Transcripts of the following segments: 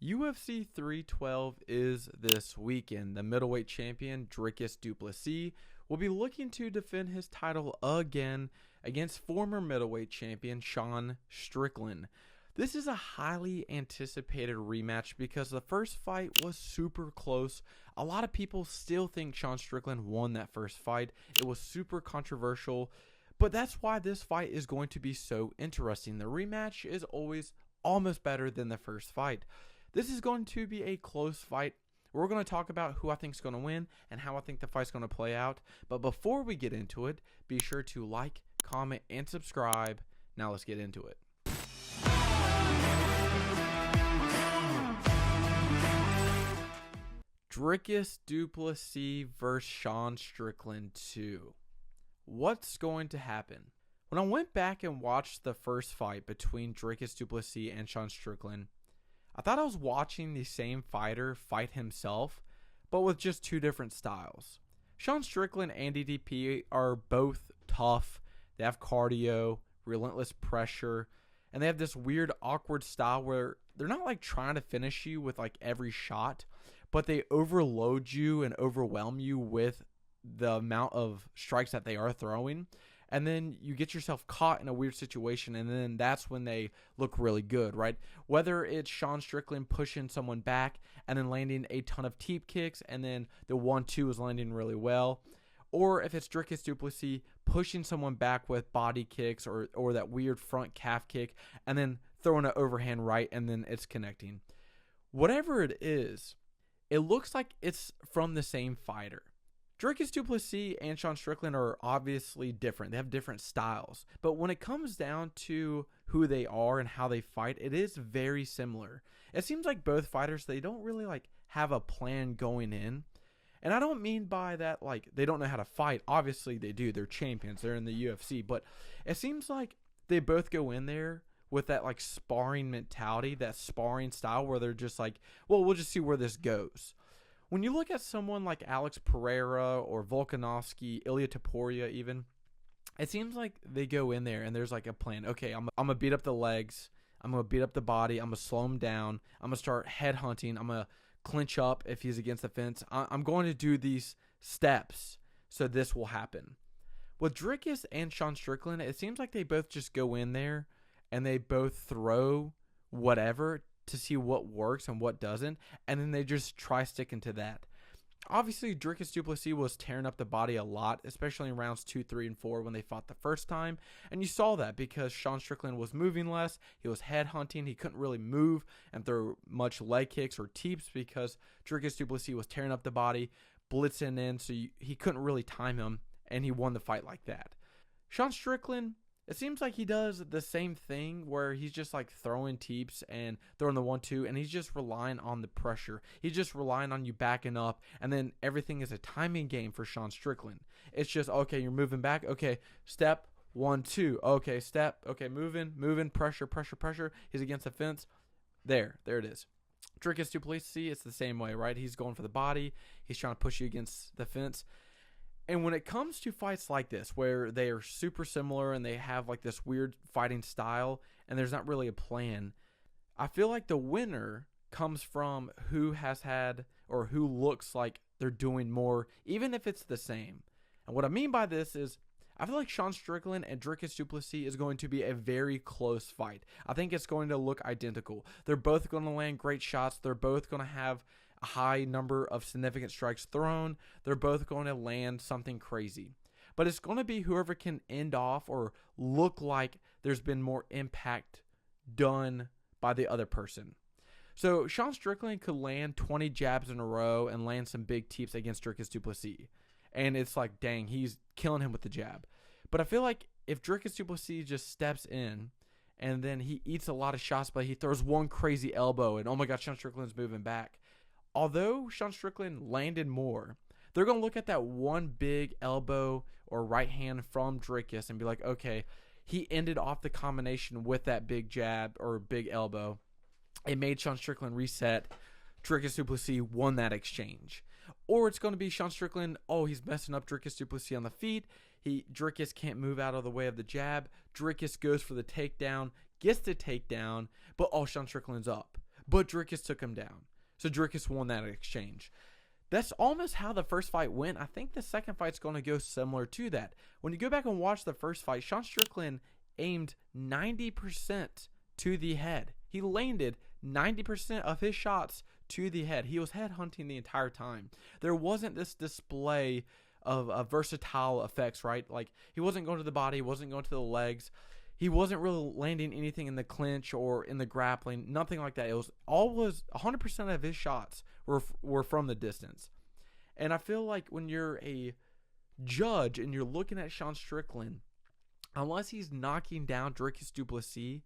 UFC 312 is this weekend. The middleweight champion, Dricus Du Plessis, will be looking to defend his title again against former middleweight champion Sean Strickland. This is a highly anticipated rematch because the first fight was super close. A lot of people still think Sean Strickland won that first fight. It was super controversial, but that's why this fight is going to be so interesting. The rematch is always almost better than the first fight. This is going to be a close fight. We're going to talk about who I think is going to win and how I think the fight's going to play out. But before we get into it, be sure to like, comment, and subscribe. Now let's get into it. Dricus Du Plessis versus Sean Strickland 2. What's going to happen? When I went back and watched the first fight between Dricus Du Plessis and Sean Strickland, I thought I was watching the same fighter fight himself, but with just two different styles. Sean Strickland and DDP are both tough. They have cardio, relentless pressure, and they have this weird, awkward style where they're not like trying to finish you with like every shot, but they overload you and overwhelm you with the amount of strikes that they are throwing. And then you get yourself caught in a weird situation, and then that's when they look really good, right? Whether it's Sean Strickland pushing someone back and then landing a ton of teep kicks, and then the 1-2 is landing really well, or if it's Dricus Du Plessis pushing someone back with body kicks or that weird front calf kick, and then throwing an overhand right, and then it's connecting. Whatever it is, it looks like it's from the same fighter. Dricus Du Plessis and Sean Strickland are obviously different. They have different styles. But when it comes down to who they are and how they fight, it is very similar. It seems like both fighters, they don't really like have a plan going in. And I don't mean by that like they don't know how to fight. Obviously they do. They're champions. They're in the UFC. But it seems like they both go in there with that like sparring mentality, that sparring style where they're just like, well, we'll just see where this goes. When you look at someone like Alex Pereira or Volkanovski, Ilya Topuria even, it seems like they go in there and there's like a plan. Okay, I'm going to beat up the legs. I'm going to beat up the body. I'm going to slow him down. I'm going to start head hunting. I'm going to clinch up if he's against the fence. I'm going to do these steps so this will happen. With Dricus and Sean Strickland, it seems like they both just go in there and they both throw whatever to see what works and what doesn't, and then they just try sticking to that. Obviously, Dricus Du Plessis was tearing up the body a lot, especially in rounds 2, 3, and 4 when they fought the first time, and you saw that because Sean Strickland was moving less, he was head hunting, he couldn't really move and throw much leg kicks or teeps because Dricus Du Plessis was tearing up the body, blitzing in, so he couldn't really time him, and he won the fight like that. Sean Strickland, it seems like he does the same thing where he's just like throwing teeps and throwing the 1-2, and he's just relying on the pressure. He's just relying on you backing up, and then everything is a timing game for Sean Strickland. It's just, okay, you're moving back. Okay, step, 1-2. Okay, step. Okay, moving, pressure. He's against the fence. There it is. Dricus Du Plessis, it's the same way, right? He's going for the body. He's trying to push you against the fence. And when it comes to fights like this, where they are super similar and they have like this weird fighting style and there's not really a plan, I feel like the winner comes from who has had or who looks like they're doing more, even if it's the same. And what I mean by this is I feel like Sean Strickland and Dricus Du Plessis is going to be a very close fight. I think it's going to look identical. They're both going to land great shots. They're both going to have a high number of significant strikes thrown. They're both going to land something crazy. But it's going to be whoever can end off or look like there's been more impact done by the other person. So Sean Strickland could land 20 jabs in a row and land some big teeps against Dricus Du Plessis. And it's like, dang, he's killing him with the jab. But I feel like if Dricus Du Plessis just steps in and then he eats a lot of shots, but he throws one crazy elbow and, oh my God, Sean Strickland's moving back. Although Sean Strickland landed more, they're going to look at that one big elbow or right hand from Dricus and be like, okay, he ended off the combination with that big jab or big elbow. It made Sean Strickland reset. Dricus Du Plessis won that exchange. Or it's going to be Sean Strickland, oh, he's messing up Dricus Du Plessis on the feet. Dricus can't move out of the way of the jab. Dricus goes for the takedown, gets the takedown, but Sean Strickland's up. but Dricus took him down. So Dricus won that exchange. That's almost how the first fight went. I think the second fight's going to go similar to that. When you go back and watch the first fight, Sean Strickland aimed 90% to the head. He landed 90% of his shots to the head. He was head hunting the entire time. There wasn't this display of versatile effects, right? Like, he wasn't going to the body, he wasn't going to the legs. He wasn't really landing anything in the clinch or in the grappling, nothing like that. It was 100% of his shots were from the distance. And I feel like when you're a judge and you're looking at Sean Strickland, unless he's knocking down Dricus Du Plessis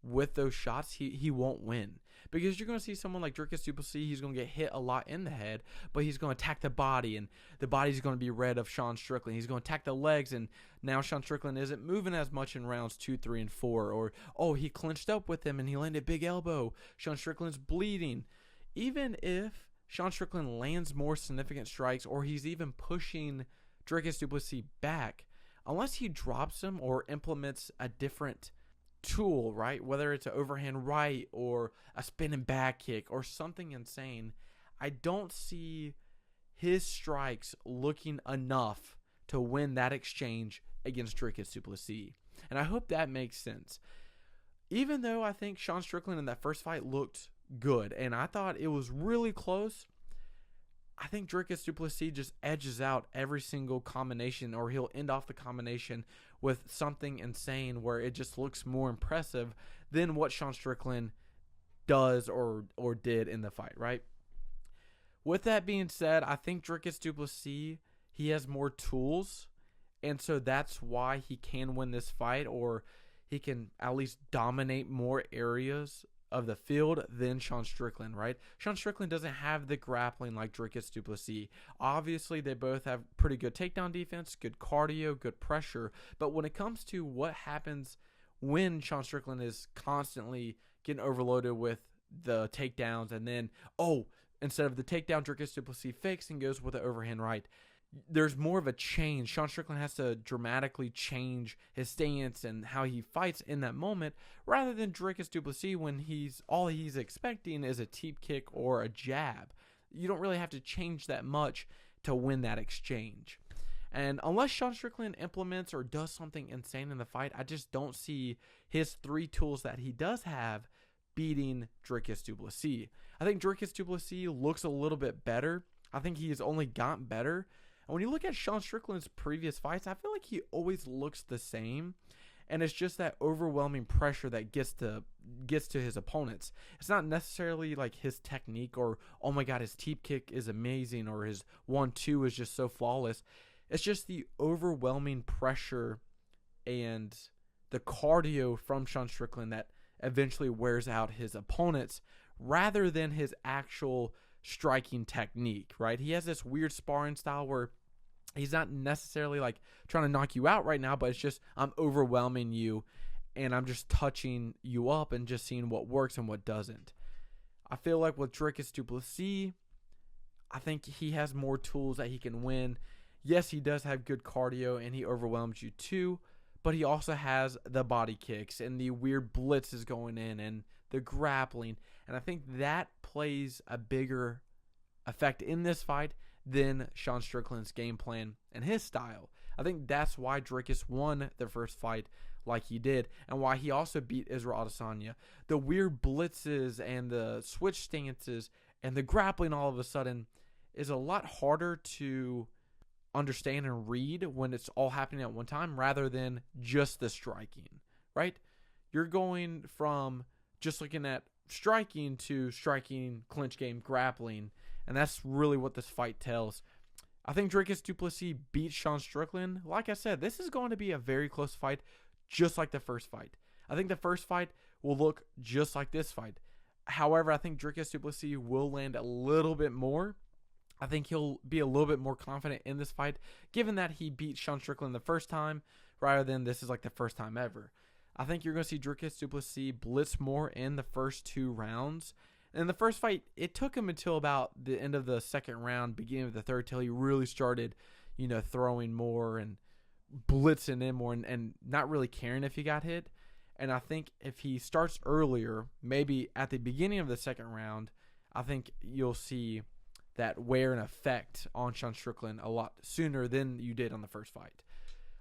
with those shots, he won't win. Because you're going to see someone like Dricus Du Plessis, he's going to get hit a lot in the head, but he's going to attack the body, and the body's going to be red of Sean Strickland. He's going to attack the legs, and now Sean Strickland isn't moving as much in rounds 2, 3, and 4. Or, oh, he clinched up with him, and he landed a big elbow. Sean Strickland's bleeding. Even if Sean Strickland lands more significant strikes, or he's even pushing Dricus Du Plessis back, unless he drops him or implements a different tool, right? Whether it's an overhand right or a spinning back kick or something insane, I don't see his strikes looking enough to win that exchange against Dricus Du Plessis. And I hope that makes sense. Even though I think Sean Strickland in that first fight looked good and I thought it was really close, I think Dricus Du Plessis just edges out every single combination, or he'll end off the combination with something insane where it just looks more impressive than what Sean Strickland does or did in the fight, right? With that being said, I think Dricus Du Plessis, he has more tools, and so that's why he can win this fight, or he can at least dominate more areas of the field than Sean Strickland, right? Sean Strickland doesn't have the grappling like Dricus Du Plessis. Obviously, they both have pretty good takedown defense, good cardio, good pressure. But when it comes to what happens when Sean Strickland is constantly getting overloaded with the takedowns, and then, instead of the takedown, Dricus Du Plessis fakes and goes with the overhand right, there's more of a change. Sean Strickland has to dramatically change his stance and how he fights in that moment, rather than Dricus Du Plessis when all he's expecting is a teep kick or a jab. You don't really have to change that much to win that exchange. And unless Sean Strickland implements or does something insane in the fight, I just don't see his 3 tools that he does have beating Dricus Du Plessis. I think Dricus Du Plessis looks a little bit better. I think he has only gotten better. And when you look at Sean Strickland's previous fights, I feel like he always looks the same. And it's just that overwhelming pressure that gets to his opponents. It's not necessarily like his technique or, oh my God, his teep kick is amazing, or his 1-2 is just so flawless. It's just the overwhelming pressure and the cardio from Sean Strickland that eventually wears out his opponents, rather than his actual striking technique, right? He has this weird sparring style where he's not necessarily like trying to knock you out right now, but it's just, I'm overwhelming you and I'm just touching you up and just seeing what works and what doesn't. I feel like with Dricus Du Plessis, I think he has more tools that he can win. Yes, he does have good cardio and he overwhelms you too, but he also has the body kicks and the weird blitzes going in and the grappling. And I think that plays a bigger effect in this fight than Sean Strickland's game plan and his style. I think that's why Dricus won the first fight like he did, and why he also beat Israel Adesanya. The weird blitzes and the switch stances and the grappling all of a sudden is a lot harder to understand and read when it's all happening at one time, rather than just the striking, right? You're going from just looking at striking to striking, clinch game, grappling, and that's really what this fight tells. I think Dricus Du Plessis beats Sean Strickland. Like I said, this is going to be a very close fight, just like the first fight. I think the first fight will look just like this fight. However, I think Dricus Du Plessis will land a little bit more. I think he'll be a little bit more confident in this fight, given that he beat Sean Strickland the first time, rather than this is like the first time ever. I think you're going to see Dricus Du Plessis blitz more in the first 2 rounds. In the first fight, it took him until about the end of the second round, beginning of the third, till he really started, throwing more and blitzing in more and not really caring if he got hit. And I think if he starts earlier, maybe at the beginning of the second round, I think you'll see that wear and effect on Sean Strickland a lot sooner than you did on the first fight.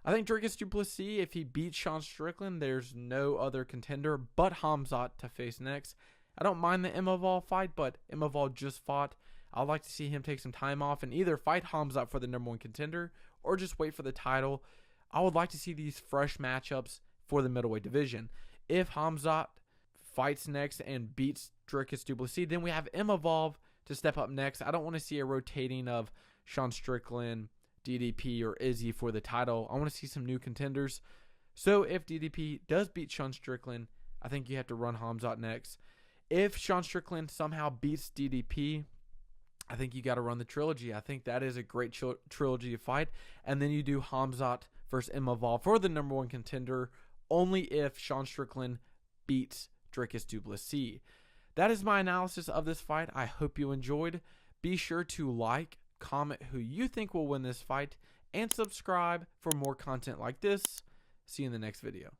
I think Dricus Du Plessis, if he beats Sean Strickland, there's no other contender but Khamzat to face next. I don't mind the Imavov fight, but Imavov just fought. I'd like to see him take some time off and either fight Khamzat for the #1 contender or just wait for the title. I would like to see these fresh matchups for the middleweight division. If Khamzat fights next and beats Dricus Du Plessis, then we have Imavov to step up next. I don't want to see a rotating of Sean Strickland, DDP, or Izzy for the title. I want to see some new contenders. So if DDP does beat Sean Strickland, I think you have to run Khamzat next. If Sean Strickland somehow beats DDP, I think you got to run the trilogy. I think that is a great trilogy to fight. And then you do Khamzat versus Imavov for the #1 contender, only if Sean Strickland beats Dricus Du Plessis. That is my analysis of this fight. I hope you enjoyed. Be sure to like, comment who you think will win this fight, and subscribe for more content like this. See you in the next video.